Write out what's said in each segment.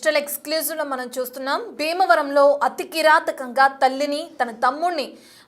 Digital exclusive లో మనం చూస్తున్నాం భీమవరంలో అతి కిరాతకంగా తల్లిని తన తమ్ముడిని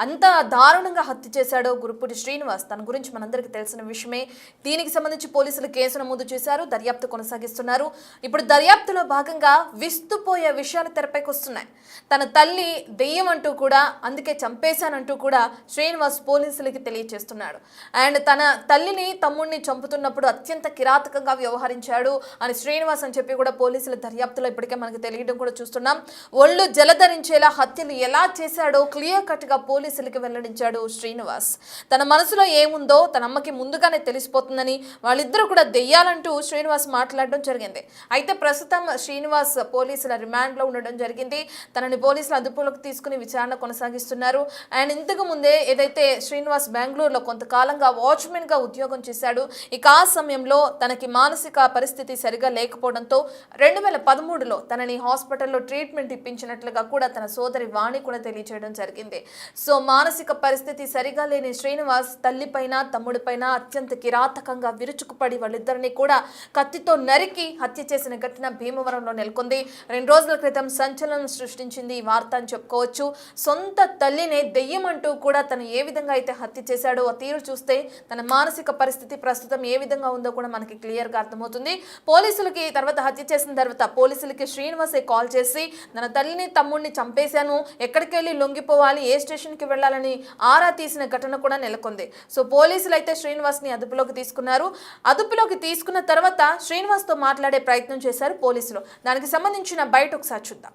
అంత దారుణంగా హత్య చేశాడో గురుపూడి శ్రీనివాస్. తన గురించి మనందరికీ తెలిసిన విషయమే. దీనికి సంబంధించి పోలీసులు కేసు నమోదు చేశారు, దర్యాప్తు కొనసాగిస్తున్నారు. ఇప్పుడు దర్యాప్తులో భాగంగా విస్తుపోయే విషయాలు తెరపైకి వస్తున్నాయి. తన తల్లి దెయ్యం అంటూ కూడా, అందుకే చంపేశానంటూ కూడా శ్రీనివాస్ పోలీసులకి తెలియజేస్తున్నాడు. అండ్ తన తల్లిని తమ్ముడిని చంపుతున్నప్పుడు అత్యంత కిరాతకంగా వ్యవహరించాడు అని శ్రీనివాస్ అని చెప్పి కూడా పోలీసుల దర్యాప్తులో ఇప్పటికే మనకు తెలియడం కూడా చూస్తున్నాం. ఒళ్ళు జలధరించేలా హత్యలు ఎలా చేశాడో క్లియర్ కట్ గా పోలీసులకి వెల్లడించాడు శ్రీనివాస్. తన మనసులో ఏముందో తన అమ్మకి ముందుగానే తెలిసిపోతుందని, వాళ్ళిద్దరూ కూడా దెయ్యాలంటూ శ్రీనివాస్ మాట్లాడడం జరిగింది. అయితే ప్రస్తుతం శ్రీనివాస్ పోలీసుల రిమాండ్ లో ఉండడం జరిగింది. తనని పోలీసులు అదుపులోకి తీసుకుని విచారణ కొనసాగిస్తున్నారు. అండ్ ఇంతకు ముందే ఏదైతే శ్రీనివాస్ బెంగళూరులో కొంతకాలంగా వాచ్మెన్ గా ఉద్యోగం చేశాడు. ఇక ఆ సమయంలో తనకి మానసిక పరిస్థితి సరిగా లేకపోవడంతో 2013లో తనని హాస్పిటల్లో ట్రీట్మెంట్ ఇప్పించినట్లుగా కూడా తన సోదరి వాణి కూడా తెలియజేయడం జరిగింది. సో మానసిక పరిస్థితి సరిగా లేని శ్రీనివాస్ తల్లిపైన తమ్ముడిపైన అత్యంత కిరాతకంగా విరుచుకుపడి వాళ్ళిద్దరిని కూడా కత్తితో నరికి హత్య చేసిన ఘటన భీమవరంలో నెలకొంది. 2 రోజుల క్రితం సంచలనం సృష్టించింది ఈ వార్త అని చెప్పుకోవచ్చు. సొంత తల్లినే దెయ్యం అంటూ కూడా తను ఏ విధంగా అయితే హత్య చేశాడో ఆ తీరు చూస్తే తన మానసిక పరిస్థితి ప్రస్తుతం ఏ విధంగా ఉందో కూడా మనకి క్లియర్ గా అర్థమవుతుంది. పోలీసులకి తర్వాత హత్య చేసిన తర్వాత పోలీసులకి శ్రీనివాసే కాల్ చేసి తన తల్లిని తమ్ముడిని చంపేశాను, ఎక్కడికి వెళ్ళి లొంగిపోవాలి, ఏ స్టేషన్ కి వెళ్ళాలని ఆరా తీసిన ఘటన కూడా నెలకొంది. సో పోలీసులు అయితే శ్రీనివాస్ ని అదుపులోకి తీసుకున్నారు. అదుపులోకి తీసుకున్న తర్వాత శ్రీనివాస్ తో మాట్లాడే ప్రయత్నం చేశారు పోలీసులు. దానికి సంబంధించిన బయట ఒకసారి చూద్దాం.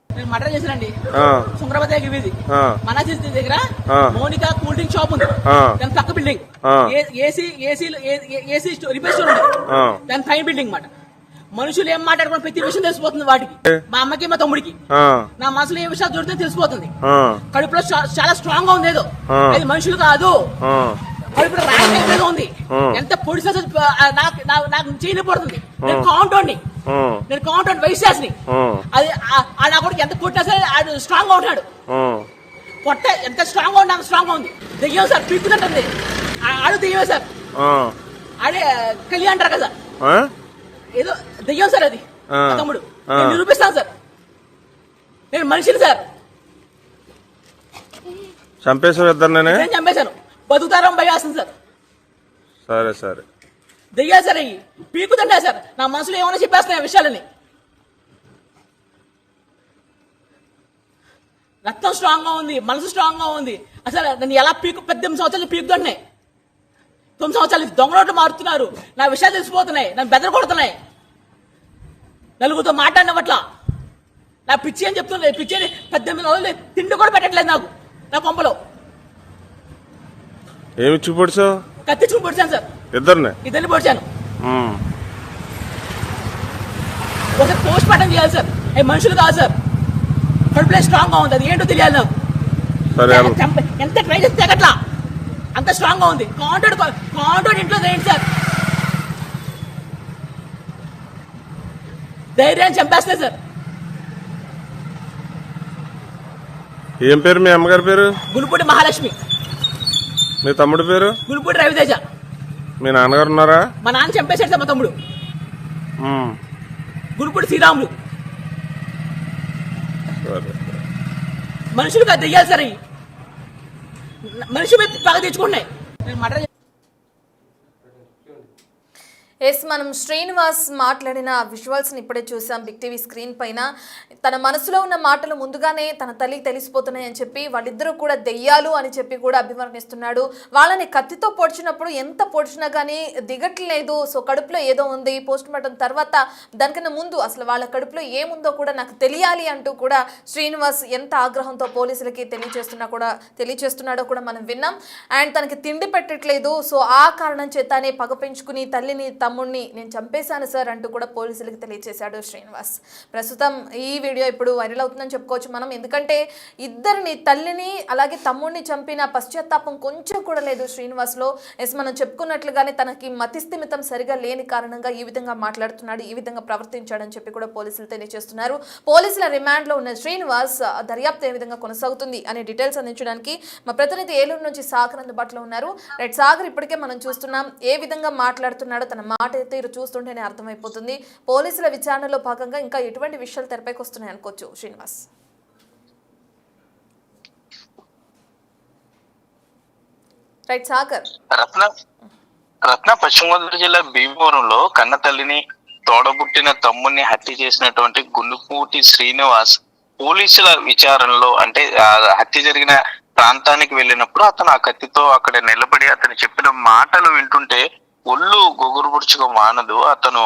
నేను మర్డర్ చేశానండి. సుందరపతి దగ్గర మోనికా కూల్ డ్రింక్ షాప్ ఉంది, దాని పక్క బిల్డింగ్ ఏసీ రిపేర్ స్టోర్ ఉంది, దాని పైన బిల్డింగ్ మాట. మనుషులు ఏం మాట్లాడుకున్న ప్రతి విషయం తెలిసిపోతుంది వాటికి, మా అమ్మకి మా తమ్ముడికి. నా మనసులో ఏ విషయాలు దొరికితే తెలిసిపోతుంది. కడుపులో చాలా స్ట్రాంగ్ గా ఉంది, ఏదో అది మనుషులు కాదు, కడుపులో రాజకీయ ఉంది. ఎంత పొడి నాకు చేయనిపడుతుంది. నేను కౌంటర్ వైశాస్ని, అది నా కొడుకు ఎంత కొట్టినా సరే ఆడు స్ట్రాంగ్ గా ఉంటాడు. పొట్ట ఎంత స్ట్రాంగ్ గా ఉంటాడు, స్ట్రాంగ్ గా ఉంది. దెయ్యం సార్ పీక్కుతుంటుంది, ఆడు దెయ్యమే సార్. ఆడే కళ్యాణ్ అంటారు కదా, ఏదో దెయ్యం సార్ అది. తమ్ముడు నేను నిరూపిస్తాను సార్, నేను మనిషిని సార్. చంపేశారు ఇద్దరు, నేను చంపేశాను. బతుకుతారం భయాస్తుంది సార్. సరే సరే దెయ్యాలు సార్, అయ్యి పీకుతుంటా సార్. నా మనసులో ఏమైనా చెప్పేస్తున్నాయి విషయాలని. రక్తం స్ట్రాంగ్ గా ఉంది, మనసు స్ట్రాంగ్ గా ఉంది. అసలు నన్ను ఎలా పెద్ద 8 సంవత్సరాలు పీకుతున్నాయి. 9 సంవత్సరాలు దొంగ రోడ్లు మారుతున్నారు. నా విషయాలు తెలిసిపోతున్నాయి, నన్ను బెదర కొడుతున్నాయి. నలుగురితో మాట్లాడినవట్లా నా పిచ్చి అని చెప్తున్నాయి. పిచ్చి అని 18 రోజులు తిండి కూడా పెట్టట్లేదు నాకు. నా కొంపలో ఏమి చూపొడిచావు? కత్తి చూపొడిచాను సార్. ఇద్దరిని పొడిచాను. ఒకసారి పోస్ట్ మార్టం చేయాలి సార్. అవి మనుషులు కాదు సార్, కడుపులో స్ట్రాంగ్ గా ఉంది. అది ఏంటో తెలియాలి నాకు. ఎంత ట్రై చేస్తే అట్లా అంత స్ట్రాంగ్ గా ఉంది. కాంట్రాక్ట్ ఇంట్లో ఏంటి సార్, ధైర్యాన్ని చంపేస్తే సార్. ఏం పేరు మీ అమ్మగారి పేరు? గురుపూడి మహాలక్ష్మి. మీ తమ్ముడి పేరు? గురుపూడి రవితేజ. మీ నాన్నగారు ఉన్నారా? మా నాన్న చంపేశాడు సార్. మా తమ్ముడు గురుపూడి శ్రీరాములు. మనుషులుగా దెయ్యాలి సార్, అవి మనిషి మీద పగ తెచ్చుకుంటున్నాయి. నేను మర్డర్ మనం శ్రీనివాస్ మాట్లాడిన విజువల్స్ని ఇప్పుడే చూసాం బిగ్ టీవీ స్క్రీన్ పైన. తన మనసులో ఉన్న మాటలు ముందుగానే తన తల్లికి తెలిసిపోతున్నాయి అని చెప్పి వాళ్ళిద్దరూ కూడా దెయ్యాలు అని చెప్పి కూడా అభివర్ణిస్తున్నాడు. వాళ్ళని కత్తితో పొడిచినప్పుడు ఎంత పొడిచినా కానీ దిగట్లేదు. సో కడుపులో ఏదో ఉంది. పోస్ట్ మార్టం తర్వాత దానికన్నా ముందు అసలు వాళ్ళ కడుపులో ఏముందో కూడా నాకు తెలియాలి అంటూ కూడా శ్రీనివాస్ ఎంత ఆగ్రహంతో పోలీసులకి తెలియచేస్తున్నాడో కూడా మనం విన్నాం. అండ్ తనకి తిండి పెట్టట్లేదు, సో ఆ కారణం చేతనే పగ పెంచుకుని తల్లిని తమ్ముడిని నేను చంపేశాను సార్ అంటూ కూడా పోలీసులకు తెలియజేశాడు శ్రీనివాస్. ప్రస్తుతం ఈ వీడియో ఇప్పుడు వైరల్ అవుతుందని చెప్పుకోవచ్చు మనం. ఎందుకంటే ఇద్దరిని, తల్లిని అలాగే తమ్ముడిని చంపిన పశ్చాత్తాపం కొంచెం కూడా లేదు శ్రీనివాస్ లో. మనం చెప్పుకున్నట్లుగానే తనకి మతిస్థిమితం సరిగా లేని కారణంగా ఈ విధంగా మాట్లాడుతున్నాడు, ఈ విధంగా ప్రవర్తించాడని చెప్పి కూడా పోలీసులు తెలియజేస్తున్నారు. పోలీసుల రిమాండ్ లో ఉన్న శ్రీనివాస్ దర్యాప్తు ఏ విధంగా కొనసాగుతుంది అనే డీటెయిల్స్ అందించడానికి మా ప్రతినిధి ఏలూరు నుంచి సాగర్ అందుబాటులో ఉన్నారు. రైట్ సాగర్, ఇప్పటికే మనం చూస్తున్నాం ఏ విధంగా మాట్లాడుతున్నాడో, తన మాట తీరు చూస్తుంటేనే అర్థమైపోతుంది. పోలీసుల విచారణలో భాగంగా ఇంకా ఎటువంటి విషయాలు తెరపైకి వస్తున్నాయి అనుకోవచ్చు శ్రీనివాస్? రైట్ సాగర్. రత్న పశ్చిమ గోదావరి జిల్లా భీమవరంలో కన్న తల్లిని తోడబుట్టిన తమ్ముడిని హత్య చేసినటువంటి గుండుపూటి శ్రీనివాస్ పోలీసుల విచారణలో అంటే హత్య జరిగిన ప్రాంతానికి వెళ్ళినప్పుడు అతను ఆ కత్తితో అక్కడ నిలబడి అతను చెప్పిన మాటలు వింటుంటే ఒళ్ళు గొగురుపుడుచుగా మానదు. అతను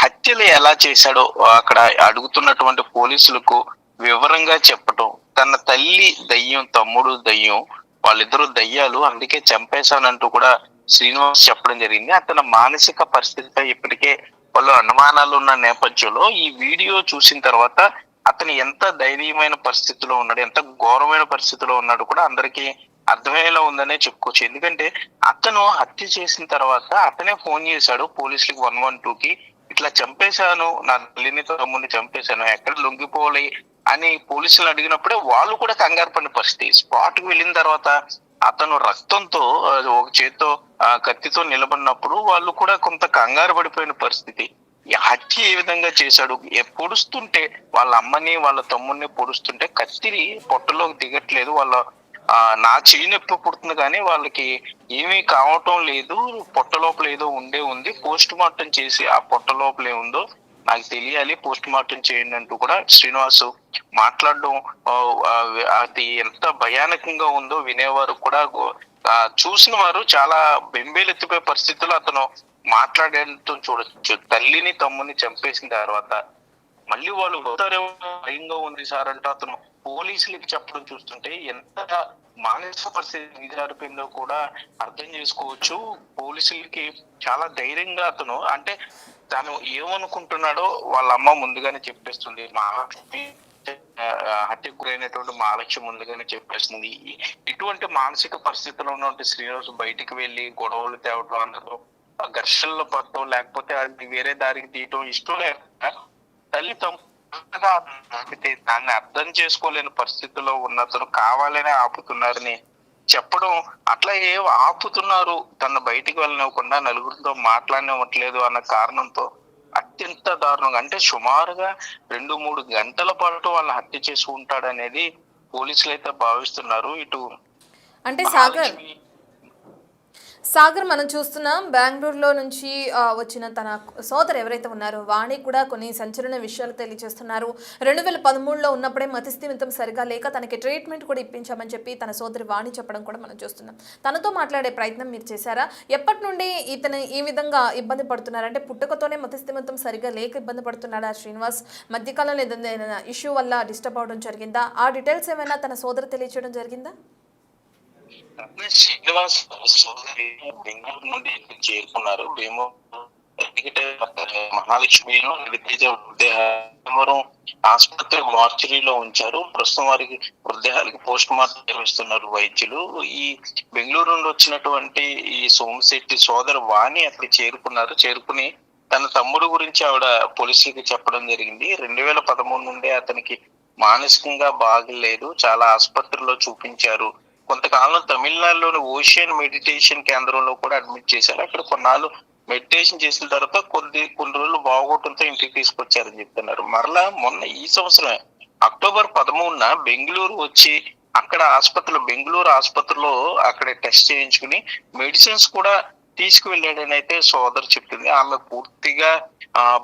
హత్యలు ఎలా చేశాడో అక్కడ అడుగుతున్నటువంటి పోలీసులకు వివరంగా చెప్పటం, తన తల్లి దయ్యం, తమ్ముడు దయ్యం, వాళ్ళిద్దరూ దయ్యాలు, అందుకే చంపేశానంటూ కూడా శ్రీనివాస్ చెప్పడం జరిగింది. అతని మానసిక పరిస్థితిపై ఇప్పటికే వాళ్ళు అనుమానాలు ఉన్న నేపథ్యంలో ఈ వీడియో చూసిన తర్వాత అతను ఎంత దయనీయమైన పరిస్థితిలో ఉన్నాడు, ఎంత ఘోరమైన పరిస్థితిలో ఉన్నాడు కూడా అందరికీ అర్థమయ్యేలా ఉందనే చెప్పుకోవచ్చు. ఎందుకంటే అతను హత్య చేసిన తర్వాత అతనే ఫోన్ చేశాడు పోలీసులకి 112కి, ఇట్లా చంపేశాను, నా తల్లిని తమ్ముడిని చంపేశాను, ఎక్కడ లొంగిపోవాలి అని పోలీసులు అడిగినప్పుడే వాళ్ళు కూడా కంగారు పడిన పరిస్థితి. స్పాట్ కి వెళ్ళిన తర్వాత అతను రక్తంతో ఒక చేత్తో కత్తితో నిలబడినప్పుడు వాళ్ళు కూడా కొంత కంగారు పడిపోయిన పరిస్థితి. ఈ హత్య ఏ విధంగా చేశాడు, పొడుస్తుంటే వాళ్ళ అమ్మని వాళ్ళ తమ్ముడిని పొడుస్తుంటే కత్తిని పొట్టలోకి దిగట్లేదు, వాళ్ళ నా చెయ్యి నొప్పి పుడుతుంది కానీ వాళ్ళకి ఏమీ కావటం లేదు, పొట్ట లోపల ఏదో ఉంది, పోస్ట్ మార్టం చేసి ఆ పొట్ట లోపల ఏముందో నాకు తెలియాలి, పోస్ట్ మార్టం చేయండి అంటూ కూడా శ్రీనివాస్ మాట్లాడడం అది ఎంత భయానకంగా ఉందో వినేవారు కూడా, చూసిన వారు చాలా బెంబేలెత్తిపోయే పరిస్థితుల్లో అతను మాట్లాడటం చూడొచ్చు. తల్లిని తమ్ముని చంపేసిన తర్వాత మళ్ళీ వాళ్ళు భయంగా ఉంది సార్ అంటే అతను పోలీసులకి చెప్పడం చూస్తుంటే ఎంత మానసిక పరిస్థితి దిగజారిపోయిందో కూడా అర్థం చేసుకోవచ్చు. పోలీసులకి చాలా ధైర్యంగా అతను అంటే తను ఏమనుకుంటున్నాడో వాళ్ళ అమ్మ ముందుగానే చెప్పేస్తుంది. మహాలక్ష్మి హత్యకు గురైనటువంటి మహాలక్ష్మి ముందుగానే చెప్పేస్తుంది. ఇటువంటి మానసిక పరిస్థితిలో ఉన్నటువంటి శ్రీనివాస్ బయటికి వెళ్ళి గొడవలు తేవడం, అందరూ ఘర్షణలో పడటం, లేకపోతే అది వేరే దారికి తీయటం ఇష్టం లేక తల్లి దాన్ని అర్థం చేసుకోలేని పరిస్థితిలో ఉన్న అతను కావాలనే ఆపుతున్నారని చెప్పడం, అట్లా ఆపుతున్నారు తను బయటికి వెళ్ళనివ్వకుండా, నలుగురితో మాట్లాడనివ్వట్లేదు అన్న కారణంతో అత్యంత దారుణంగా అంటే సుమారుగా 2-3 గంటల పాటు వాళ్ళని హత్య చేసి ఉంటాడనేది పోలీసులు అయితే భావిస్తున్నారు. ఇటు అంటే సాగర్ మనం చూస్తున్నాం బెంగళూరులో నుంచి వచ్చిన తన సోదరు ఎవరైతే ఉన్నారో వాణి కూడా కొన్ని సంచలన విషయాలు తెలియజేస్తున్నారు. 2013లో ఉన్నప్పుడే మతిస్థిమితం సరిగా లేక తనకి ట్రీట్మెంట్ కూడా ఇప్పించామని చెప్పి తన సోదరి వాణి చెప్పడం కూడా మనం చూస్తున్నాం. తనతో మాట్లాడే ప్రయత్నం మీరు చేశారా? ఎప్పటి నుండి ఇతను ఈ విధంగా ఇబ్బంది పడుతున్నారు? అంటే పుట్టుకతోనే మతిస్థిమితం సరిగా లేక ఇబ్బంది పడుతున్నాడా శ్రీనివాస్? మధ్యకాలంలో ఏదైనా ఇష్యూ వల్ల డిస్టర్బ్ అవడం జరిగిందా? ఆ డీటెయిల్స్ ఏమైనా తన సోదరు తెలియచేయడం జరిగిందా? శ్రీనివాస్ సోదరి బెంగళూరు నుండి చేరుకున్నారు. మహాలక్ష్మిలో భీమవరం ఆసుపత్రి మార్చరీలో ఉంచారు. ప్రస్తుతం వారికి మృతదేహాలకి పోస్ట్ మార్టం నిర్వహిస్తున్నారు వైద్యులు. ఈ బెంగళూరు నుండి వచ్చినటువంటి ఈ సోమశెట్టి సోదరు వాణి అక్కడ చేరుకుని తన తమ్ముడు గురించి ఆవిడ పోలీసులకి చెప్పడం జరిగింది. 2013 నుండే అతనికి మానసికంగా బాగలేదు, చాలా ఆసుపత్రిలో చూపించారు. కొంతకాలం తమిళనాడులోని ఓషియన్ మెడిటేషన్ కేంద్రంలో కూడా అడ్మిట్ చేశారు. అక్కడ కొన్నాళ్ళు మెడిటేషన్ చేసిన తర్వాత కొన్ని రోజులు బాగోవడంతో ఇంటికి తీసుకొచ్చారని చెప్తున్నారు. మరలా మొన్న ఈ సంవత్సరం అక్టోబర్ 13న బెంగళూరు వచ్చి అక్కడ బెంగళూరు ఆసుపత్రిలో అక్కడ టెస్ట్ చేయించుకుని మెడిసిన్స్ కూడా తీసుకువెళ్ళాడని అయితే సోదరు చెప్తుంది. ఆమె పూర్తిగా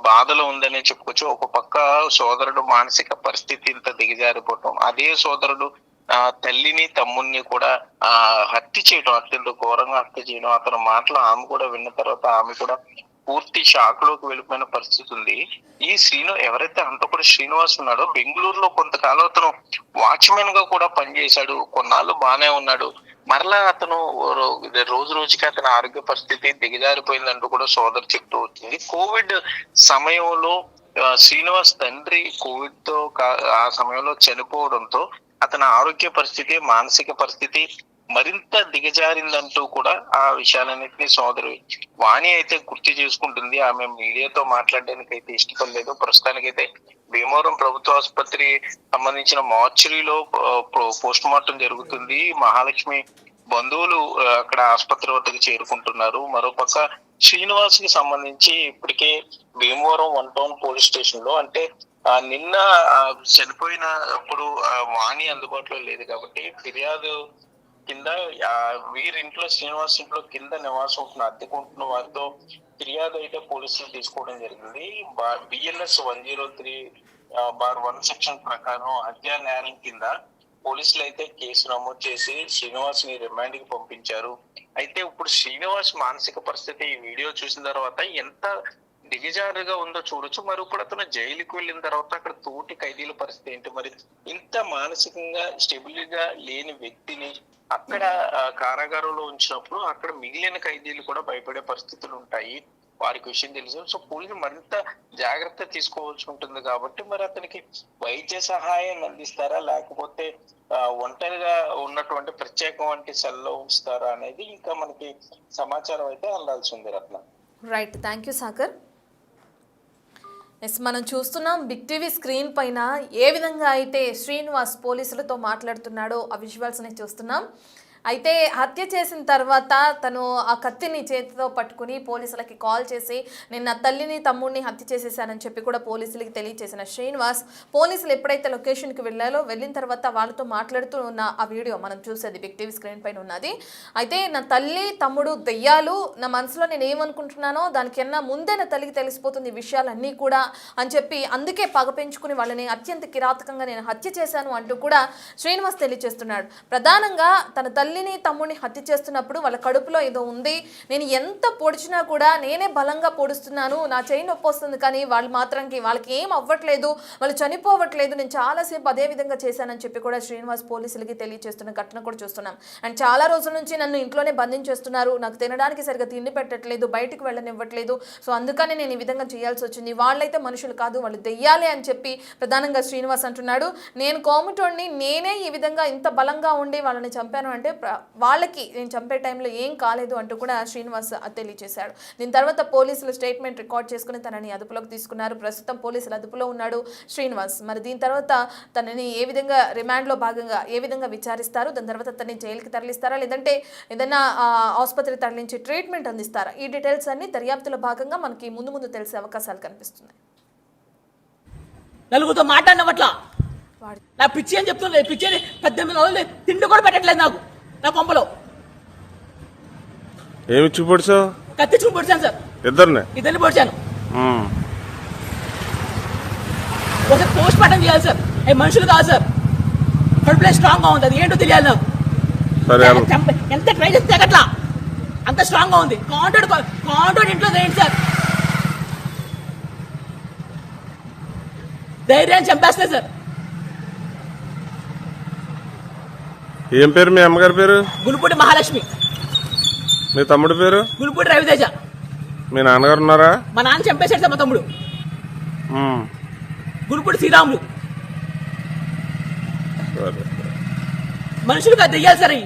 బాధలో ఉందనే చెప్పుకోవచ్చు. ఒక పక్క సోదరుడు మానసిక పరిస్థితి ఇంత దిగజారిపోవటం, అదే సోదరుడు తల్లిని తమ్ముడిని కూడా హత్య చేయడం, అత్యంత ఘోరంగా హత్య చేయడం, అతని మాటలు ఆమె కూడా విన్న తర్వాత ఆమె కూడా పూర్తి షాక్ లోకి వెళ్ళిపోయిన పరిస్థితి ఉంది. ఈ ఎవరైతే హంతకుడు శ్రీనివాస్ ఉన్నాడో బెంగళూరులో కొంతకాలం అతను వాచ్మెన్ గా కూడా పనిచేశాడు, కొన్నాళ్ళు బానే ఉన్నాడు. మరలా అతను రోజు రోజుకి అతని ఆరోగ్య పరిస్థితి దిగజారిపోయిందంటూ కూడా సోదరు చెప్తూ వచ్చింది. కోవిడ్ సమయంలో శ్రీనివాస్ తండ్రి కోవిడ్ తో ఆ సమయంలో చనిపోవడంతో అతని ఆరోగ్య పరిస్థితి, మానసిక పరిస్థితి మరింత దిగజారిందంటూ కూడా ఆ విషయాలన్నింటినీ సోదరు వాణి అయితే గుర్తు చేసుకుంటుంది. ఆమె మీడియాతో మాట్లాడడానికి అయితే ఇష్టపడలేదు. ప్రస్తుతానికైతే భీమవరం ప్రభుత్వ ఆసుపత్రి సంబంధించిన మార్చరీలో పోస్ట్ మార్టం జరుగుతుంది. మహాలక్ష్మి బంధువులు అక్కడ ఆసుపత్రి వద్దకు చేరుకుంటున్నారు. మరోపక్క శ్రీనివాస్ కి సంబంధించి ఇప్పటికే భీమవరం 1 టౌన్ పోలీస్ స్టేషన్ లో అంటే నిన్న చనిపోయినప్పుడు వాణి అందుబాటులో లేదు కాబట్టి ఫిర్యాదు కింద వీరింట్లో శ్రీనివాస్ ఇంట్లో కింద నివాసం ఉంటున్న అద్దెకుంటున్న వారితో ఫిర్యాదు అయితే పోలీసులు తీసుకోవడం జరిగింది. BNS 103/1 సెక్షన్ ప్రకారం హత్యా నేరం కింద పోలీసులు అయితే కేసు నమోదు చేసి శ్రీనివాస్ ని రిమాండ్ కి పంపించారు. అయితే ఇప్పుడు శ్రీనివాస్ మానసిక పరిస్థితి ఈ వీడియో చూసిన తర్వాత ఎంత దిగజారుగా ఉందో చూడొచ్చు. మరి ఇప్పుడు అతను జైలుకి వెళ్ళిన తర్వాత అక్కడ తోటి ఖైదీల పరిస్థితి ఏంటి? మరి ఇంత మానసికంగా స్టెబిల్ గా లేని వ్యక్తిని అక్కడ కారాగారంలో ఉంచినప్పుడు అక్కడ మిగిలిన ఖైదీలు కూడా భయపడే పరిస్థితులు ఉంటాయి. వారికి విషయం తెలుసు. సో పోలీసులు మరింత జాగ్రత్త తీసుకోవాల్సి ఉంటుంది కాబట్టి మరి అతనికి వైద్య సహాయం అందిస్తారా లేకపోతే ఒంటరిగా ఉన్నటువంటి ప్రత్యేక వంటి సెల్లో ఉంచుతారా అనేది ఇంకా మనకి సమాచారం అయితే అందాల్సి ఉంది. రత్న రైట్, థ్యాంక్ యూ సాగర్. మనం చూస్తున్నాం బిగ్ టీవీ స్క్రీన్ పైన ఏ విధంగా అయితే శ్రీనివాస్ పోలీసులతో మాట్లాడుతున్నాడో ఆ విజువల్స్ని చూస్తున్నాం. అయితే హత్య చేసిన తర్వాత తను ఆ కత్తిని చేతితో పట్టుకుని పోలీసులకి కాల్ చేసి నేను నా తల్లిని తమ్ముడిని హత్య చేసేసానని చెప్పి కూడా పోలీసులకి తెలియజేసిన శ్రీనివాస్ పోలీసులు ఎప్పుడైతే లొకేషన్కి వెళ్ళిన తర్వాత వాళ్ళతో మాట్లాడుతూ ఉన్న ఆ వీడియో మనం చూసేది బిగ్ టీవీ స్క్రీన్ పైన ఉన్నది. అయితే నా తల్లి తమ్ముడు దెయ్యాలు, నా మనసులో నేను ఏమనుకుంటున్నానో దానికన్నా ముందే నా తల్లికి తెలిసిపోతుంది విషయాలన్నీ కూడా అని చెప్పి అందుకే పగ పెంచుకుని వాళ్ళని అత్యంత కిరాతకంగా నేను హత్య చేశాను అంటూ కూడా శ్రీనివాస్ తెలియజేస్తున్నాడు. ప్రధానంగా తన తల్లిని తమ్ముడిని హత్య చేస్తున్నప్పుడు వాళ్ళ కడుపులో ఏదో ఉంది, నేను ఎంత పొడిచినా కూడా నేనే బలంగా పొడుస్తున్నాను, నా చేయి నొప్పి వస్తుంది కానీ వాళ్ళకి ఏం అవ్వట్లేదు, వాళ్ళు చనిపోవట్లేదు, నేను చాలాసేపు అదే విధంగా చేశానని చెప్పి కూడా శ్రీనివాస్ పోలీసులకి తెలియజేస్తున్న ఘటన కూడా చూస్తున్నాం. అండ్ చాలా రోజుల నుంచి నన్ను ఇంట్లోనే బంధించేస్తున్నారు, నాకు తినడానికి సరిగ్గా తిండి పెట్టట్లేదు, బయటకు వెళ్ళనివ్వట్లేదు, సో అందుకని నేను ఈ విధంగా చేయాల్సి వచ్చింది, వాళ్ళైతే మనుషులు కాదు వాళ్ళు దెయ్యాలే అని చెప్పి ప్రధానంగా శ్రీనివాస్ అంటున్నాడు. నేను కోమటోడిని, నేనే ఈ విధంగా ఇంత బలంగా ఉండి వాళ్ళని చంపాను అంటే వాళ్ళకి నేను చంపే టైంలో ఏం కాలేదు అంటూ కూడా శ్రీనివాస్ తెలియజేశాడు. దీని తర్వాత పోలీసులు స్టేట్మెంట్ రికార్డ్ చేసుకుని తనని అదుపులోకి తీసుకున్నారు. ప్రస్తుతం పోలీసులు అదుపులో ఉన్నాడు శ్రీనివాస్. మరి దీని తర్వాత తనని ఏ విధంగా రిమాండ్లో భాగంగా ఏ విధంగా విచారిస్తారు, దాని తర్వాత తనని జైలుకి తరలిస్తారా లేదంటే ఏదైనా ఆసుపత్రి తరలించి ట్రీట్మెంట్ అందిస్తారా, ఈ డీటెయిల్స్ అన్ని దర్యాప్తులో భాగంగా మనకి ముందు తెలిసే అవకాశాలు కనిపిస్తున్నాయి. నలుగురితో మాట్లాడినట్ల నా పిచ్చి అని చెప్తుంది. పిచ్చి అని 18 రోజులు తిండి కూడా పెట్టట్లేదు నాకు నా పంపలో. ఏమి చూపొడిచావు? కత్తి చూపు పొడిచాను సార్, ఇద్దరిని పొడిచాను. ఒకసారి పోస్ట్ మార్టం చేయాలి సార్, అవి మనుషులు కాదు సార్, కడుపులో స్ట్రాంగ్ గా ఉంది, అది ఏంటో తెలియాలి నాకు. ఎంత ట్రై చేస్తే అట్లా అంత స్ట్రాంగ్ గా ఉంది. కాంట్రాక్ట్ ఇంట్లో ఏంటి సార్, ధైర్యాన్ని చంపేస్తే సార్. ఏం పేరు మీ అమ్మగారి పేరు? గులుపూడి మహాలక్ష్మి. మీ తమ్ముడి పేరు? గులుపూడి రవితేజ. మీ నాన్నగారు ఉన్నారా? మా నాన్న చంపేశాడు సార్ మా తమ్ముడు. గులుపూడి శ్రీరాములు. మనుషులుగా దెయ్యాలి సార్.